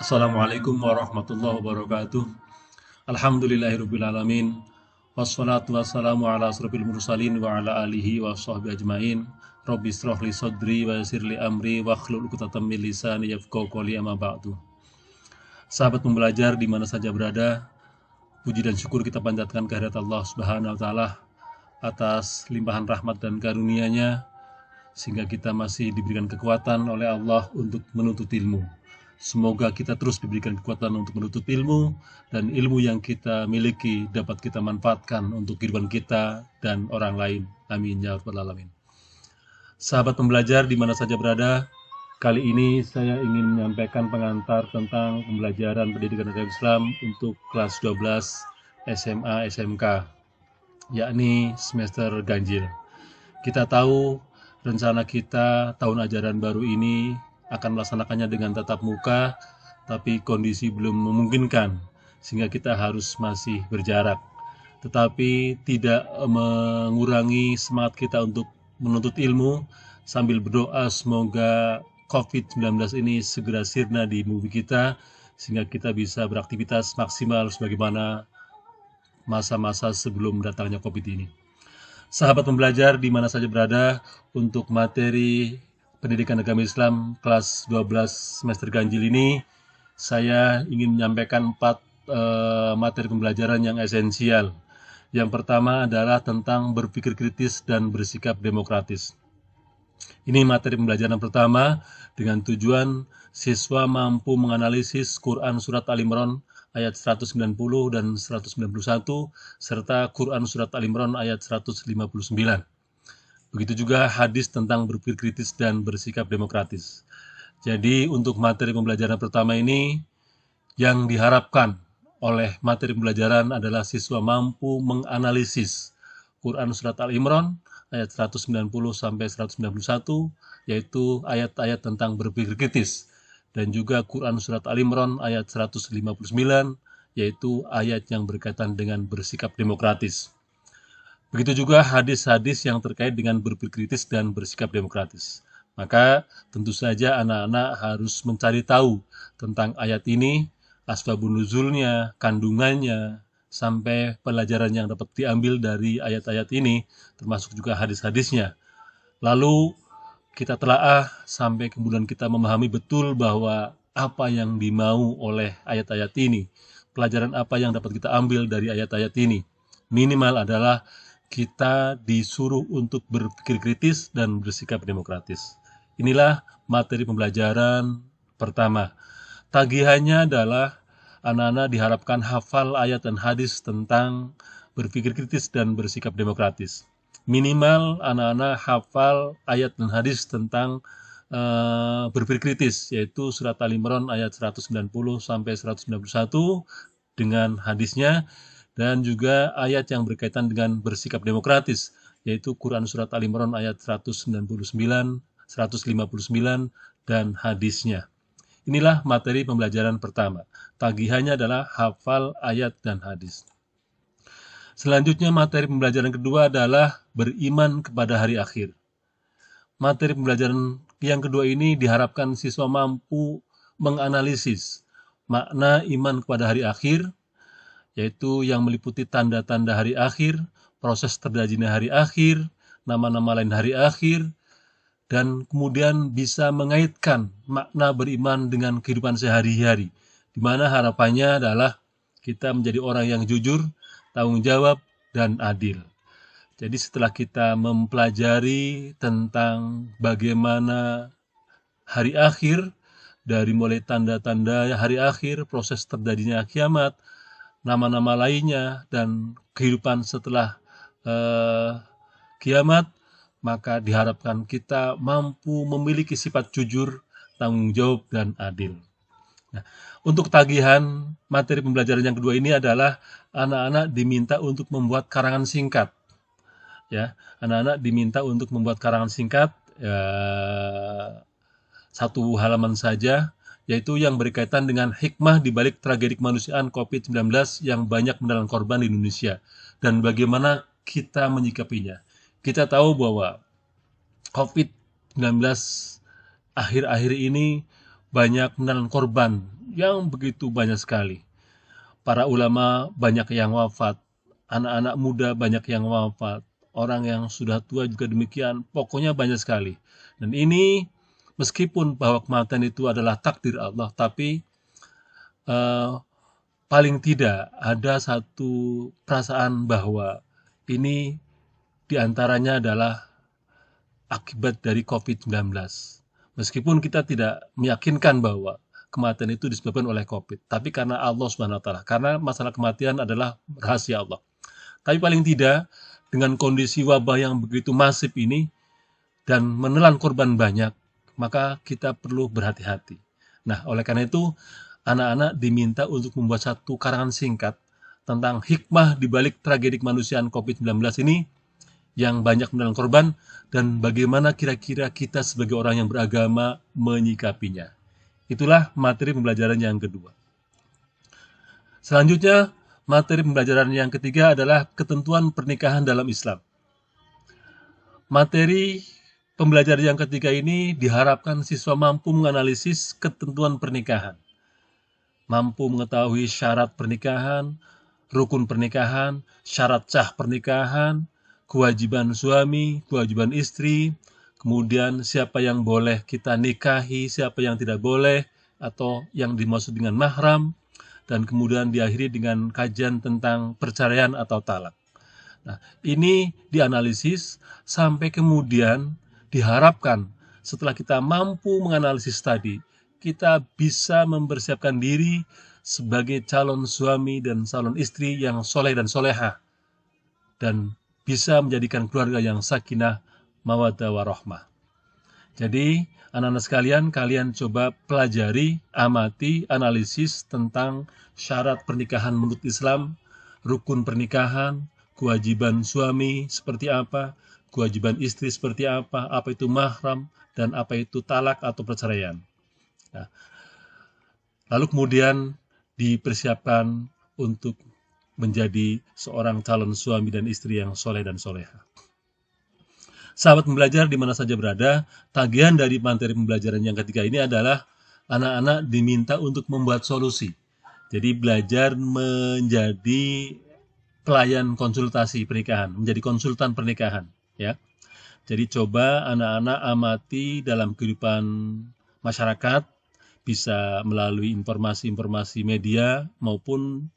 Assalamualaikum warahmatullahi wabarakatuh. Alhamdulillahirrabbilalamin. Wassalatu wassalamu ala asrofil mursalin wa ala alihi wa sahbihi ajmain. Rabbi israh li sadri wa yassir li amri wa hlul 'uqdatam min lisani yafqahu qawli amma ba'du. Sahabat pembelajar di mana saja berada, puji dan syukur kita panjatkan kehadirat Allah Subhanahu wa taala atas limpahan rahmat dan karunia-Nya sehingga kita masih diberikan kekuatan oleh Allah untuk menuntut ilmu. Semoga kita terus diberikan kekuatan untuk menuntut ilmu, dan ilmu yang kita miliki dapat kita manfaatkan untuk kehidupan kita dan orang lain. Amin ya rabbal alamin. Sahabat pembelajar di mana saja berada, kali ini saya ingin menyampaikan pengantar tentang pembelajaran pendidikan agama Islam untuk kelas 12 SMA SMK, yakni semester ganjil. Kita tahu rencana kita tahun ajaran baru ini akan melaksanakannya dengan tatap muka, tapi kondisi belum memungkinkan sehingga kita harus masih berjarak. Tetapi tidak mengurangi semangat kita untuk menuntut ilmu sambil berdoa semoga COVID-19 ini segera sirna di bumi kita sehingga kita bisa beraktivitas maksimal sebagaimana masa-masa sebelum datangnya COVID ini. Sahabat pembelajar di mana saja berada, untuk materi pendidikan agama Islam kelas 12 semester ganjil ini, saya ingin menyampaikan 4 materi pembelajaran yang esensial. Yang pertama adalah tentang berpikir kritis dan bersikap demokratis. Ini materi pembelajaran pertama dengan tujuan siswa mampu menganalisis Quran Surat Al-Imran ayat 190 dan 191 serta Quran Surat Al-Imran ayat 159. Begitu juga hadis tentang berpikir kritis dan bersikap demokratis. Jadi untuk materi pembelajaran pertama ini, yang diharapkan oleh materi pembelajaran adalah siswa mampu menganalisis Quran Surat Al-Imran ayat 190 sampai 191, yaitu ayat-ayat tentang berpikir kritis, dan juga Quran Surat Al-Imran ayat 159, yaitu ayat yang berkaitan dengan bersikap demokratis. Begitu juga hadis-hadis yang terkait dengan berpikir kritis dan bersikap demokratis. Maka tentu saja anak-anak harus mencari tahu tentang ayat ini, asbabun nuzulnya, kandungannya, sampai pelajaran yang dapat diambil dari ayat-ayat ini, termasuk juga hadis-hadisnya. Lalu kita telaah sampai kemudian kita memahami betul bahwa apa yang dimau oleh ayat-ayat ini, pelajaran apa yang dapat kita ambil dari ayat-ayat ini. Minimal adalah kita disuruh untuk berpikir kritis dan bersikap demokratis. Inilah materi pembelajaran pertama. Tagihannya adalah anak-anak diharapkan hafal ayat dan hadis tentang berpikir kritis dan bersikap demokratis. Minimal anak-anak hafal ayat dan hadis tentang berpikir kritis, yaitu surat Al-Imran ayat 190 sampai 191 dengan hadisnya, dan juga ayat yang berkaitan dengan bersikap demokratis, yaitu Quran Surat Al-Imran ayat 199, 159, dan hadisnya. Inilah materi pembelajaran pertama. Tagihannya adalah hafal ayat dan hadis. Selanjutnya materi pembelajaran kedua adalah beriman kepada hari akhir. Materi pembelajaran yang kedua ini diharapkan siswa mampu menganalisis makna iman kepada hari akhir, yaitu yang meliputi tanda-tanda hari akhir, proses terjadinya hari akhir, nama-nama lain hari akhir, dan kemudian bisa mengaitkan makna beriman dengan kehidupan sehari-hari, di mana harapannya adalah kita menjadi orang yang jujur, tanggung jawab, dan adil. Jadi setelah kita mempelajari tentang bagaimana hari akhir, dari mulai tanda-tanda hari akhir, proses terjadinya kiamat, nama-nama lainnya, dan kehidupan setelah kiamat, maka diharapkan kita mampu memiliki sifat jujur, tanggung jawab, dan adil. Nah, untuk tagihan materi pembelajaran yang kedua ini adalah anak-anak diminta untuk membuat karangan singkat. Ya, anak-anak diminta untuk membuat karangan singkat, satu halaman saja, yaitu yang berkaitan dengan hikmah di balik tragedi kemanusiaan COVID-19 yang banyak menelan korban di Indonesia, dan bagaimana kita menyikapinya. Kita tahu bahwa COVID-19 akhir-akhir ini banyak menelan korban yang begitu banyak sekali. Para ulama banyak yang wafat, anak-anak muda banyak yang wafat, orang yang sudah tua juga demikian, pokoknya banyak sekali. Dan ini meskipun bahwa kematian itu adalah takdir Allah, tapi eh, paling tidak ada satu perasaan bahwa ini diantaranya adalah akibat dari COVID-19. Meskipun kita tidak meyakinkan bahwa kematian itu disebabkan oleh COVID, tapi karena Allah Subhanahu wa taala. Karena masalah kematian adalah rahasia Allah. Tapi paling tidak dengan kondisi wabah yang begitu masif ini dan menelan korban banyak, maka kita perlu berhati-hati. Nah, oleh karena itu anak-anak diminta untuk membuat satu karangan singkat tentang hikmah di balik tragedi kemanusiaan COVID-19 ini yang banyak menelan korban dan bagaimana kira-kira kita sebagai orang yang beragama menyikapinya. Itulah materi pembelajaran yang kedua. Selanjutnya, materi pembelajaran yang ketiga adalah ketentuan pernikahan dalam Islam. Materi pembelajaran yang ketiga ini diharapkan siswa mampu menganalisis ketentuan pernikahan, mampu mengetahui syarat pernikahan, rukun pernikahan, syarat sah pernikahan, kewajiban suami, kewajiban istri, kemudian siapa yang boleh kita nikahi, siapa yang tidak boleh, atau yang dimaksud dengan mahram, dan kemudian diakhiri dengan kajian tentang perceraian atau talak. Nah, ini dianalisis sampai kemudian diharapkan setelah kita mampu menganalisis tadi, kita bisa mempersiapkan diri sebagai calon suami dan calon istri yang soleh dan soleha, dan bisa menjadikan keluarga yang sakinah, mawaddah warahmah. Jadi, anak-anak sekalian, kalian coba pelajari, amati, analisis tentang syarat pernikahan menurut Islam, rukun pernikahan, kewajiban suami seperti apa, kewajiban istri seperti apa itu mahram, dan apa itu talak atau perceraian. Nah, lalu kemudian dipersiapkan untuk menjadi seorang calon suami dan istri yang soleh dan soleha. Sahabat pembelajar di mana saja berada, tagihan dari materi pembelajaran yang ketiga ini adalah anak-anak diminta untuk membuat solusi. Jadi belajar menjadi pelayan konsultasi pernikahan, menjadi konsultan pernikahan, ya. Jadi coba anak-anak amati dalam kehidupan masyarakat, bisa melalui informasi-informasi media maupun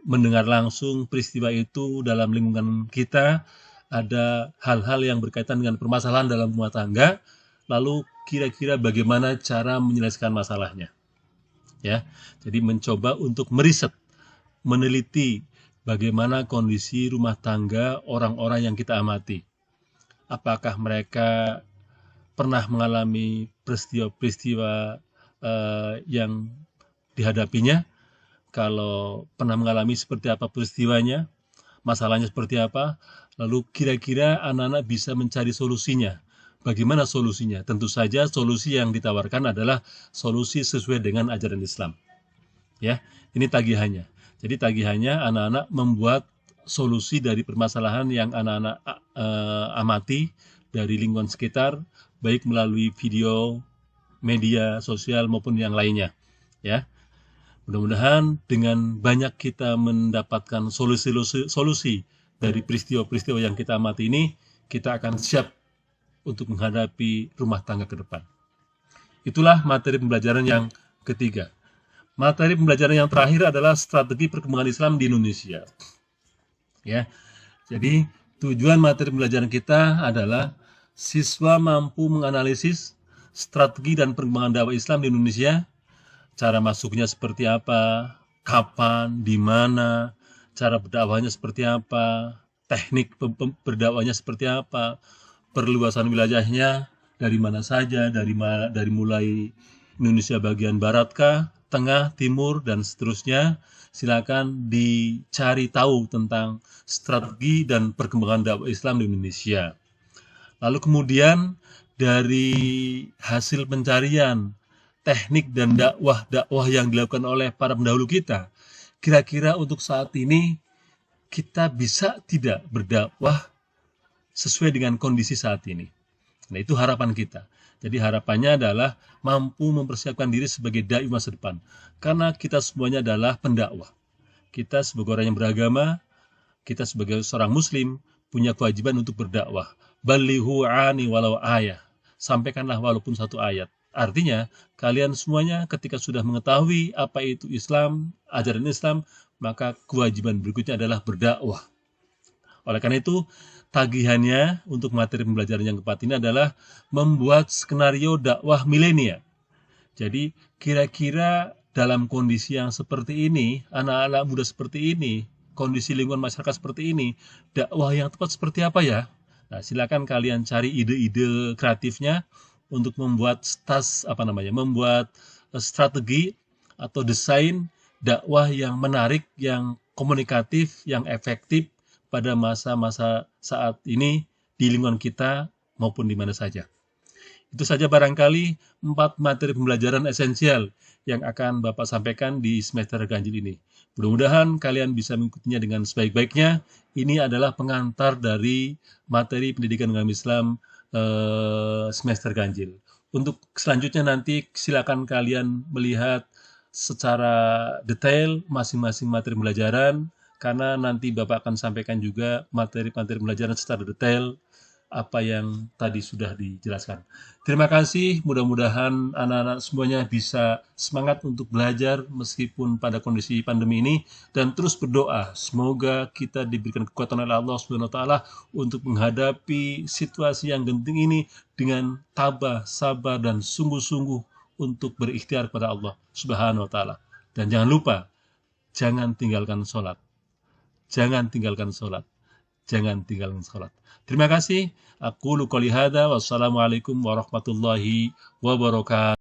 mendengar langsung peristiwa itu dalam lingkungan kita, ada hal-hal yang berkaitan dengan permasalahan dalam rumah tangga, lalu kira-kira bagaimana cara menyelesaikan masalahnya. Ya, jadi mencoba untuk meriset, meneliti bagaimana kondisi rumah tangga orang-orang yang kita amati. Apakah mereka pernah mengalami peristiwa-peristiwa yang dihadapinya? Kalau pernah mengalami seperti apa peristiwanya, masalahnya seperti apa, lalu kira-kira anak-anak bisa mencari solusinya. Bagaimana solusinya? Tentu saja solusi yang ditawarkan adalah solusi sesuai dengan ajaran Islam. Ya, ini tagihannya. Jadi tagihannya anak-anak membuat solusi dari permasalahan yang anak-anak amati dari lingkungan sekitar, baik melalui video, media sosial maupun yang lainnya. Ya. Mudah-mudahan dengan banyak kita mendapatkan solusi dari peristiwa-peristiwa yang kita amati ini, kita akan siap untuk menghadapi rumah tangga ke depan. Itulah materi pembelajaran yang ketiga. Materi pembelajaran yang terakhir adalah strategi perkembangan Islam di Indonesia. Ya, jadi tujuan materi pembelajaran kita adalah siswa mampu menganalisis strategi dan perkembangan dakwah Islam di Indonesia. Cara masuknya seperti apa, kapan, di mana, cara berdakwahnya seperti apa, teknik berdakwahnya seperti apa, perluasan wilayahnya dari mana saja, dari mulai Indonesia bagian baratkah, tengah, timur, dan seterusnya. Silakan dicari tahu tentang strategi dan perkembangan dakwah Islam di Indonesia. Lalu kemudian dari hasil pencarian teknik dan dakwah yang dilakukan oleh para pendahulu kita, kira-kira untuk saat ini kita bisa tidak berdakwah sesuai dengan kondisi saat ini. Nah, itu harapan kita. Jadi harapannya adalah mampu mempersiapkan diri sebagai dai masa depan. Karena kita semuanya adalah pendakwah. Kita sebagai orang yang beragama, kita sebagai seorang muslim punya kewajiban untuk berdakwah. Balighu ani walau ayah. Sampaikanlah walaupun satu ayat. Artinya, kalian semuanya ketika sudah mengetahui apa itu Islam, ajaran Islam, maka kewajiban berikutnya adalah berdakwah. Oleh karena itu, tagihannya untuk materi pembelajaran yang keempat ini adalah membuat skenario dakwah milenial. Jadi, kira-kira dalam kondisi yang seperti ini, anak-anak muda seperti ini, kondisi lingkungan masyarakat seperti ini, dakwah yang tepat seperti apa ya? Nah, silakan kalian cari ide-ide kreatifnya untuk membuat membuat strategi atau desain dakwah yang menarik, yang komunikatif, yang efektif pada masa-masa saat ini di lingkungan kita maupun di mana saja. Itu saja barangkali 4 materi pembelajaran esensial yang akan Bapak sampaikan di semester ganjil ini. Mudah-mudahan kalian bisa mengikutinya dengan sebaik-baiknya. Ini adalah pengantar dari materi pendidikan agama Islam semester ganjil. Untuk selanjutnya nanti silakan kalian melihat secara detail masing-masing materi pembelajaran, karena nanti Bapak akan sampaikan juga materi-materi pembelajaran secara detail apa yang tadi sudah dijelaskan. Terima kasih, mudah-mudahan anak-anak semuanya bisa semangat untuk belajar meskipun pada kondisi pandemi ini, dan terus berdoa semoga kita diberikan kekuatan oleh Allah Subhanahu wa taala untuk menghadapi situasi yang genting ini dengan tabah, sabar dan sungguh-sungguh untuk berikhtiar kepada Allah Subhanahu wa taala. Dan jangan lupa, jangan tinggalkan sholat. Jangan tinggalkan sholat. Jangan tinggalkan sholat. Terima kasih. Aku qouli hadza wassalamualaikum warahmatullahi wabarakatuh.